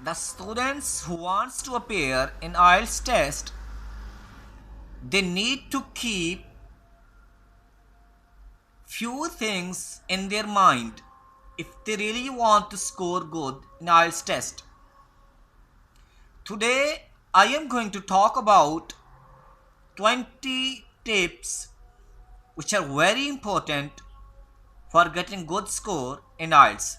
The students who wants to appear in IELTS test, they need to keep few things in their mind if they really want to score good in IELTS test. Today I am going to talk about 20 tips which are very important for getting good score in IELTS.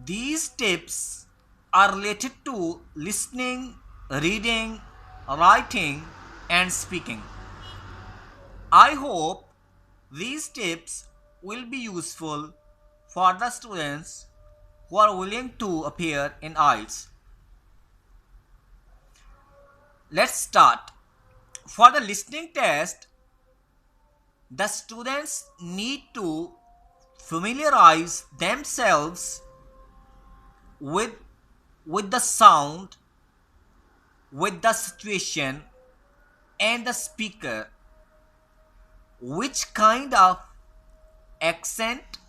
These tips are related to listening, reading, writing and speaking. I hope these tips will be useful for the students who are willing to appear in IELTS. Let's start. For the listening test, the students need to familiarize themselves with, with the sound, with the situation and the speaker, which kind of accent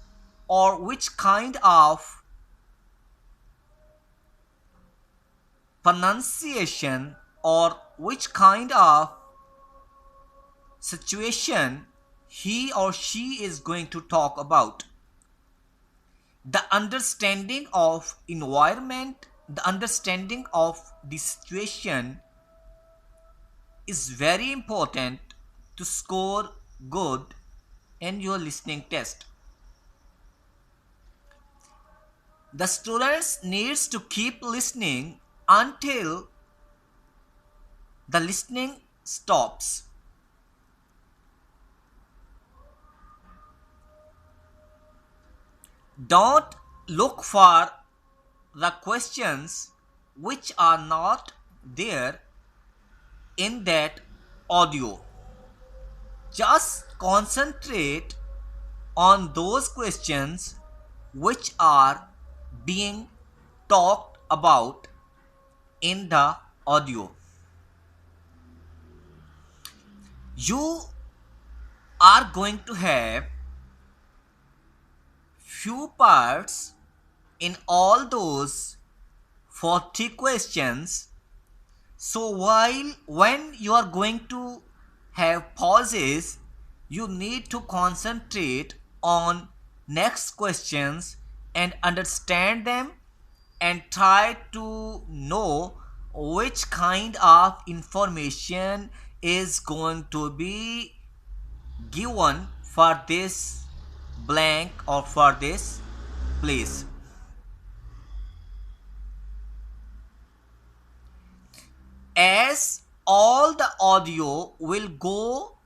or which kind of pronunciation or which kind of situation he or she is going to talk about. The understanding of environment, the understanding of the situation is very important to score good in your listening test. The students needs to keep listening until the listening stops. Don't look for the questions which are not there in that audio. Just concentrate on those questions which are being talked about in the audio. You are going to have few parts in all those 40 questions. So while when you are going to have pauses, you need to concentrate on next questions and understand them and try to know which kind of information is going to be given for this blank or for this place. As all the audio will go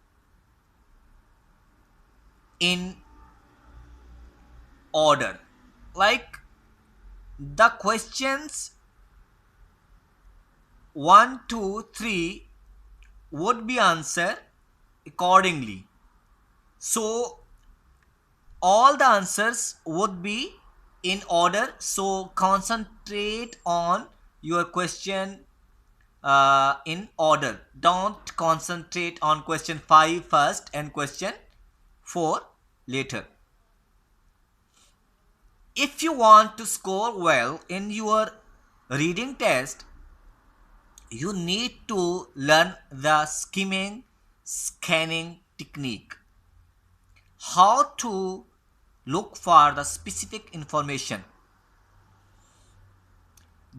in order, like the questions 1, 2, 3 would be answered accordingly. So all the answers would be in order. So concentrate on your question in order. Don't concentrate on question 5 first and question 4 later. If you want to score well in your reading test, you need to learn the skimming, scanning technique. How to look for the specific information.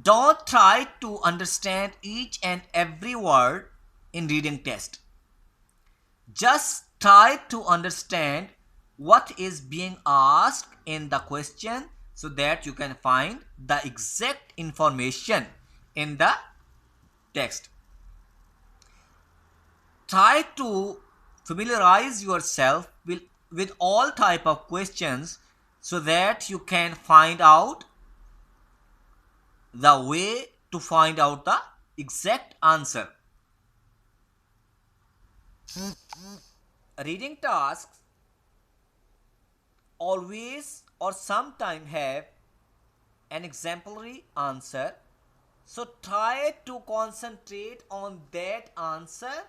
Don't try to understand each and every word in reading test. Just try to understand what is being asked in the question so that you can find the exact information in the text. Try to familiarize yourself with all type of questions so that you can find out the way to find out the exact answer. Reading tasks always or sometime have an exemplary answer. So try to concentrate on that answer.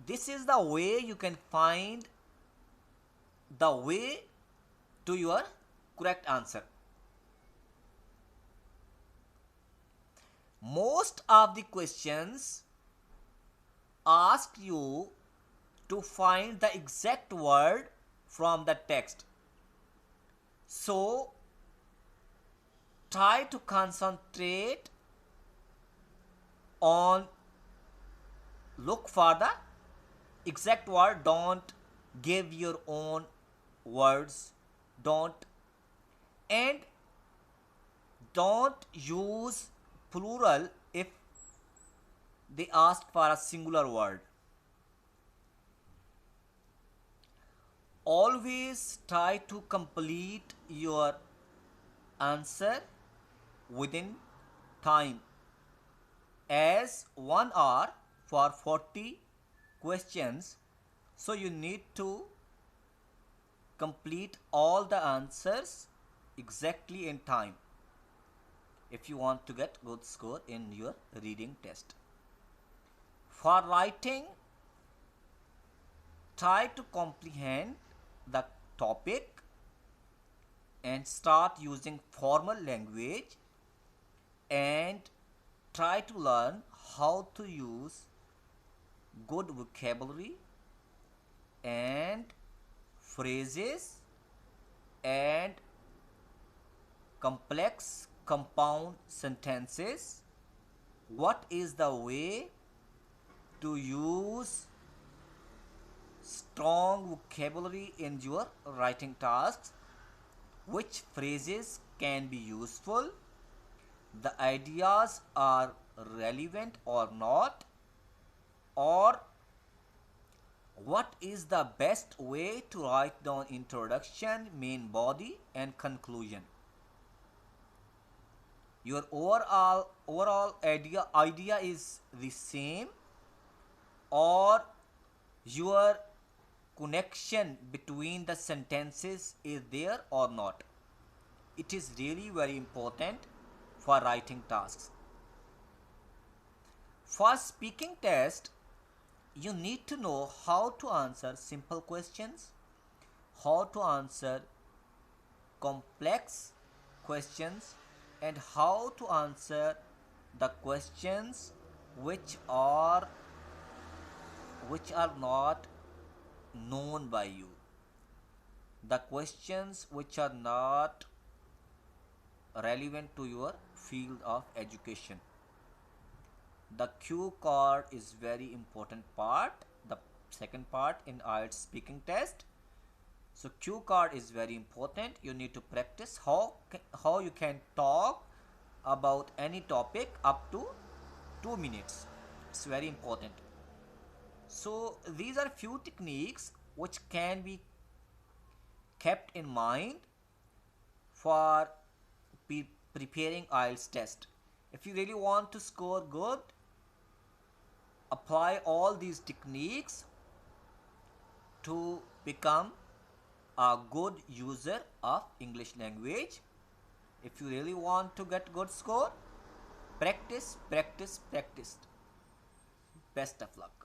This is the way you can find the way to your correct answer. Most of the questions ask you to find the exact word from the text. So try to concentrate on look for the exact word. Don't give your own words. And don't use plural if they ask for a singular word. Always try to complete your answer within time, as 1 hour for 40 questions, so you need to complete all the answers exactly in time if you want to get good score in your reading test. For writing, try to comprehend the topic and start using formal language, and try to learn how to use good vocabulary and phrases and complex compound sentences. What is the way to use strong vocabulary in your writing tasks? Which phrases can be useful? The ideas are relevant or not? Or what is the best way to write down introduction, main body and conclusion? Your overall idea is the same, or your connection between the sentences is there or not? It is really very important for writing tasks. For speaking test, you need to know how to answer simple questions, how to answer complex questions, and how to answer the questions which are not known by you, the questions which are not relevant to your field of education. The cue card is very important part, the second part in IELTS speaking test. So cue card is very important. You need to practice how you can talk about any topic up to 2 minutes. It's very important. So these are few techniques which can be kept in mind for preparing IELTS test. If you really want to score good, apply all these techniques to become a good user of English language. If you really want to get good score, practice. Best of luck.